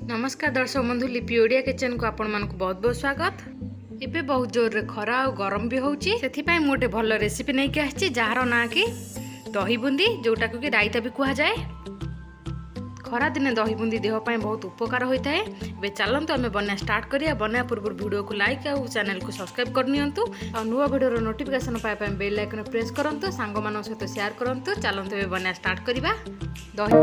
नमस्कार दर्शक बंधु लिपि ओडिया किचन को आपण मानक बहुत बहुत स्वागत। एबे बहुत जोर रे खरा और गरम भी होउची सेथिपाई मोटे भल रेसिपी नै के आछि जहार ना कि दही बूंदी जोटा को कि रायता भी कुहा जाए। खरा दिन दही बूंदी देह पाए बहुत उपकार होता है। बे चलंतु आमे बना स्टार्ट करिया। बना पूर्व वीडियो को लाइक और चैनल को सब्सक्राइब करनियंतु और नुवा वीडियो रो नोटिफिकेशन पाए पाए बेल आइकन प्रेस करंतु सांग मानन सहित शेयर करंतु। चलंतु बे बना स्टार्ट करिबा। दही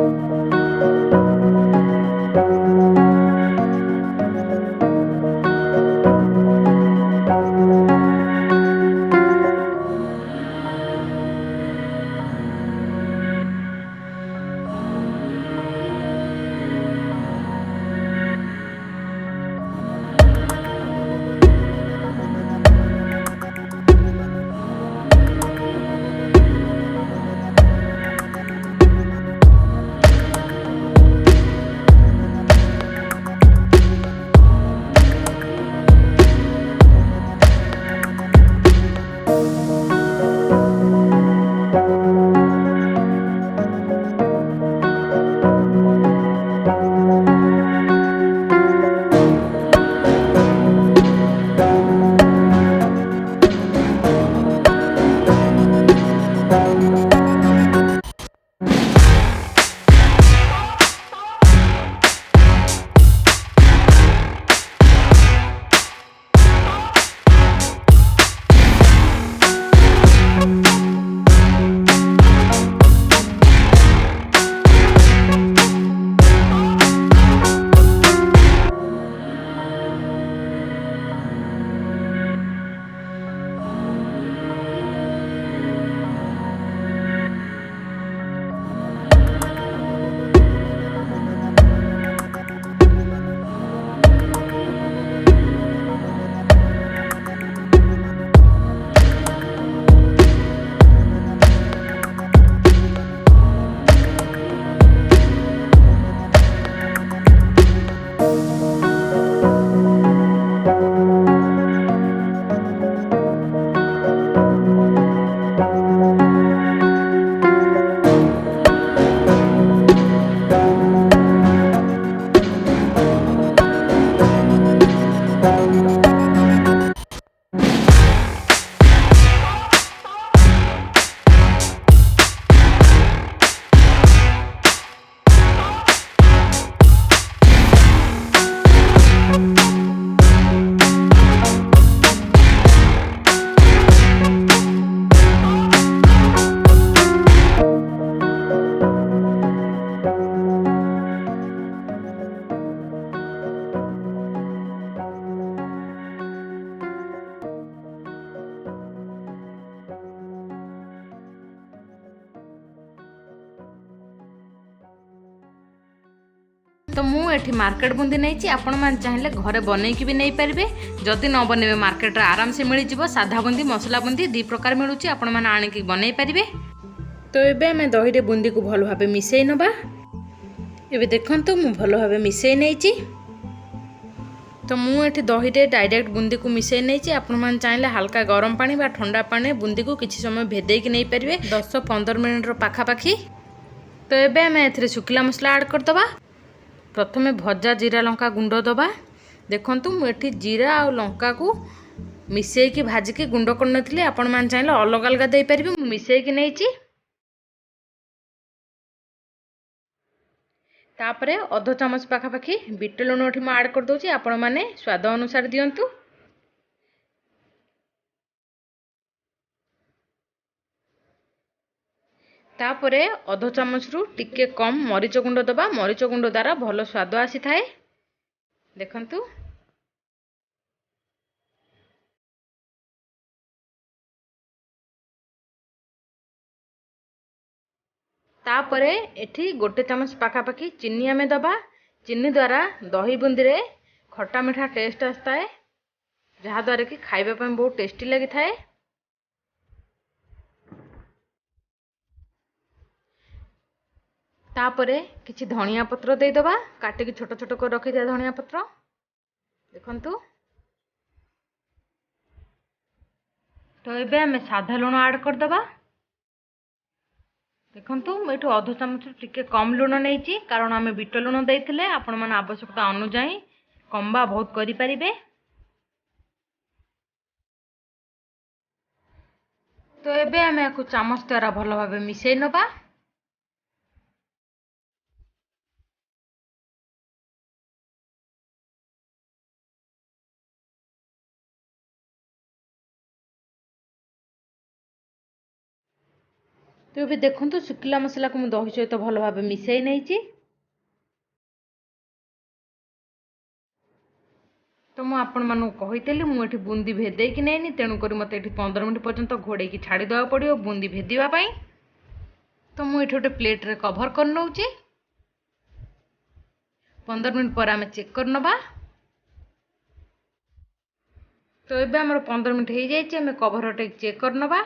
तो मुझे मार्केट बूंदी नहीं आपण मैंने चाहिए घरे बनईकी भी नहीं पारे। जदि न बनइबे मार्केट आराम से मिल जाव। साधा बूंदी मसला बूंदी दी प्रकार मिलूँ आपण मैंने आणिकी बनई पारे। तो ये आम दही बूंदी को भल भाव मिसई नवा। ये देखु मु भल भाव मिसई नहीं। तो मुझे दही डायरेक्ट बूंदी को मिसई नहीं। आपण मैंने चाहिए हल्का गरम पानी बा ठंडा पानी बूंदी को किसी समय भेदेकी नहीं पारे 10-15 मिनट पाखापाखी। तो ये आम ए शुखला मसला ऐड करदे। प्रथमे भजा जीरा लंका गुंड दबा। देखंतु मुझे जीरा और लंका को मिसेकी भाजिकी गुंड करनी। आपण मैंने चाहिए अलग अलग दे पारे। मिसेकी नहीं तापरे अध चामच पाखापाखी बीट लुण एठी मैं ऐड कर दूची। आपण माने स्वाद अनुसार दियंतु। तापरे अध चामच रु टिके कम मरीच गुंड दबा। मरीच गुंड द्वारा भल स्वाद आसी थाए। देखंतु तापरे एठी गोटे चामच पाखापाखी चीनी आमे दबा। चीनी द्वारा दही बूंदी रे खट्टा मीठा टेस्ट आसता है जहाँ द्वारा कि खाइबा पे बहुत टेस्टी लगी थाए। तापरे किछि धनिया पत्र दे दबा। काटिकी छोट छोट कर रखी दिया धनिया पत्र। देखंतु तो ये आम साधा लुण ऐड करदे। ଦେଖନ୍ତୁ ମୁଁ ଏଠୁ ଅଧ ଚାମଚ ଟିକେ କମ୍ ଲୁଣ ନେଇଛି, କାରଣ ଆମେ ବିଟ ଲୁଣ ଦେଇଥିଲେ। ଆପଣମାନେ ଆବଶ୍ୟକତା ଅନୁଯାୟୀ କମ୍ ବା ବହୁତ କରିପାରିବେ। ତ ଏବେ ଆମେ ୟାକୁ ଚାମଚ ଦ୍ୱାରା ଭଲ ଭାବେ ମିଶାଇ ନେବା। ତ ଏବେ ଦେଖନ୍ତୁ ଶୁଖିଲା ମସଲାକୁ ମୁଁ ଦହି ସହିତ ଭଲ ଭାବେ ମିଶାଇ ନେଇଛି। ତ ମୁଁ ଆପଣମାନଙ୍କୁ କହିଥିଲି ମୁଁ ଏଠି ବୁନ୍ଦି ଭେଦେଇକି ନେଇନି, ତେଣୁକରି ମୋତେ ଏଠି 15 ମିନିଟ୍ ପର୍ଯ୍ୟନ୍ତ ଘୋଡ଼େଇକି ଛାଡ଼ି ଦେବାକୁ ପଡ଼ିବ ବୁନ୍ଦି ଭେଦିବା ପାଇଁ। ତ ମୁଁ ଏଠି ଗୋଟେ ପ୍ଲେଟ୍ରେ କଭର୍ କରି ନେଉଛି। 15 ମିନିଟ୍ ପରେ ଆମେ ଚେକ୍ କରି ନେବା। ତ ଏବେ ଆମର 15 ମିନିଟ୍ ହେଇଯାଇଛି, ଆମେ କଭର୍ଟା ଚେକ୍ କରି ନେବା।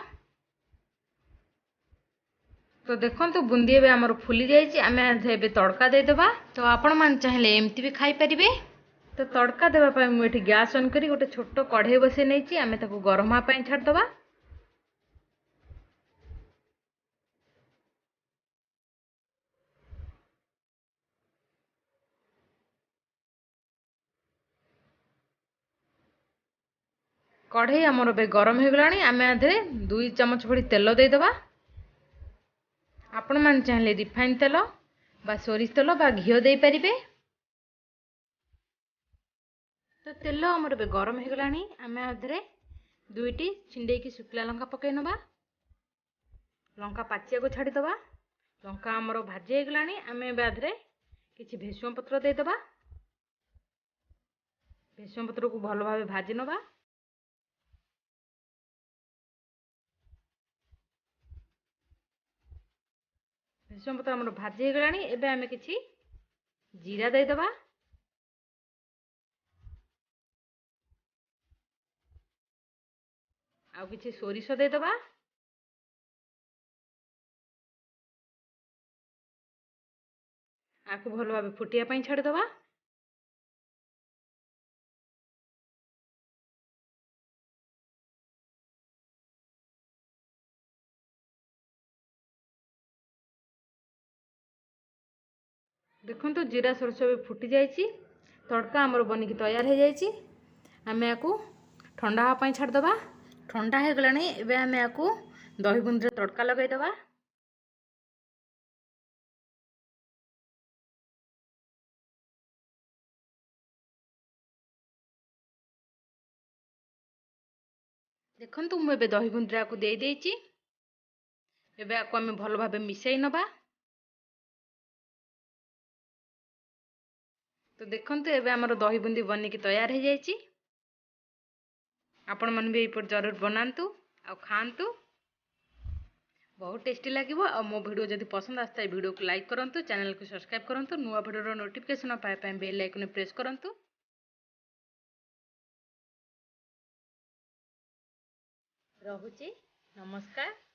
ତ ଦେଖନ୍ତୁ ବୁନ୍ଦି ଏବେ ଆମର ଫୁଲି ଯାଇଛି। ଆମେ ଏବେ ତଡ଼କା ଦେଇଦେବା। ତ ଆପଣମାନେ ଚାହିଁଲେ ଏମିତି ବି ଖାଇପାରିବେ। ତ ତଡ଼କା ଦେବା ପାଇଁ ମୁଁ ଏଠି ଗ୍ୟାସ୍ ଅନ୍ କରି ଗୋଟେ ଛୋଟ କଢ଼େଇ ବସାଇ ନେଇଛି। ଆମେ ତାକୁ ଗରମ ହେବା ପାଇଁ ଛାଡ଼ିଦେବା। କଢ଼େଇ ଆମର ଏବେ ଗରମ ହୋଇଗଲାଣି। ଆମେ ଏଥିରେ 2 ଚାମଚ ଭଳି ତେଲ ଦେଇଦେବା। ଆପଣମାନେ ଚାହିଁଲେ ରିଫାଇନ୍ ତେଲ ବା ସୋରିଷ ତେଲ ବା ଘିଅ ଦେଇପାରିବେ। ତ ତେଲ ଆମର ଏବେ ଗରମ ହୋଇଗଲାଣି। ଆମେ ଏଥିରେ 2ଟି ଛିଣ୍ଡେଇକି ଶୁଖିଲା ଲଙ୍କା ପକାଇ ନେବା। ଲଙ୍କା ପାଚିବାକୁ ଛାଡ଼ିଦେବା। ଲଙ୍କା ଆମର ଭାଜି ହୋଇଗଲାଣି। ଆମେ ଏବେ ଏଥିରେ କିଛି ଭେସୁଙ୍ଗା ପତ୍ର ଦେଇଦେବା। ଭେସୁଙ୍ଗା ପତ୍ରକୁ ଭଲ ଭାବେ ଭାଜି ନେବା। ଭେସୁଙ୍ଗା ପତ୍ର ଆମର ଭାଜି ହୋଇଗଲାଣି। ଏବେ ଆମେ କିଛି ଜିରା ଦେଇଦେବା। ଆଉ କିଛି ସୋରିଷ ଦେଇଦେବା। ଆକୁ ଭଲ ଭାବେ ଫୁଟିବା ପାଇଁ ଛାଡ଼ିଦେବା। ଦେଖନ୍ତୁ ଜିରା ସୋରିଷ ବି ଫୁଟି ଯାଇଛି। ତଡ଼କା ଆମର ବନିକି ତୈୟାର ହୋଇଯାଇଛି। ଆମେ ୟାକୁ ଥଣ୍ଡା ହେବା ପାଇଁ ଛାଡ଼ିଦେବା। ଥଣ୍ଡା ହୋଇଗଲାଣି। ଏବେ ଆମେ ୟାକୁ ଦହି ବୁନ୍ଦିରେ ତଡ଼କା ଲଗାଇଦେବା। ଦେଖନ୍ତୁ ମୁଁ ଏବେ ଦହି ବୁନ୍ଦିରେ ୟାକୁ ଦେଇଦେଇଛି। ଏବେ ୟାକୁ ଆମେ ଭଲ ଭାବେ ମିଶାଇ ନେବା। ତ ଦେଖନ୍ତୁ ଏବେ ଆମର ଦହି ବୁନ୍ଦି ବନିକି ତୈୟାର ହୋଇଯାଇଛି। ଆପଣମାନେ ବି ଏଇପରି ଜରୁର ବନାନ୍ତୁ ଆଉ ଖାଆନ୍ତୁ। ବହୁତ ଟେଷ୍ଟି ଲାଗିବ। ଆଉ ମୋ ଭିଡ଼ିଓ ଯଦି ପସନ୍ଦ ଆସିଥାଏ ଭିଡ଼ିଓକୁ ଲାଇକ୍ କରନ୍ତୁ, ଚ୍ୟାନେଲକୁ ସବସ୍କ୍ରାଇବ୍ କରନ୍ତୁ, ନୂଆ ଭିଡ଼ିଓର ନୋଟିଫିକେସନ୍ ପାଇବା ପାଇଁ ବେଲ୍ ଆଇକନ୍ ପ୍ରେସ୍ କରନ୍ତୁ। ରହୁଛି, ନମସ୍କାର।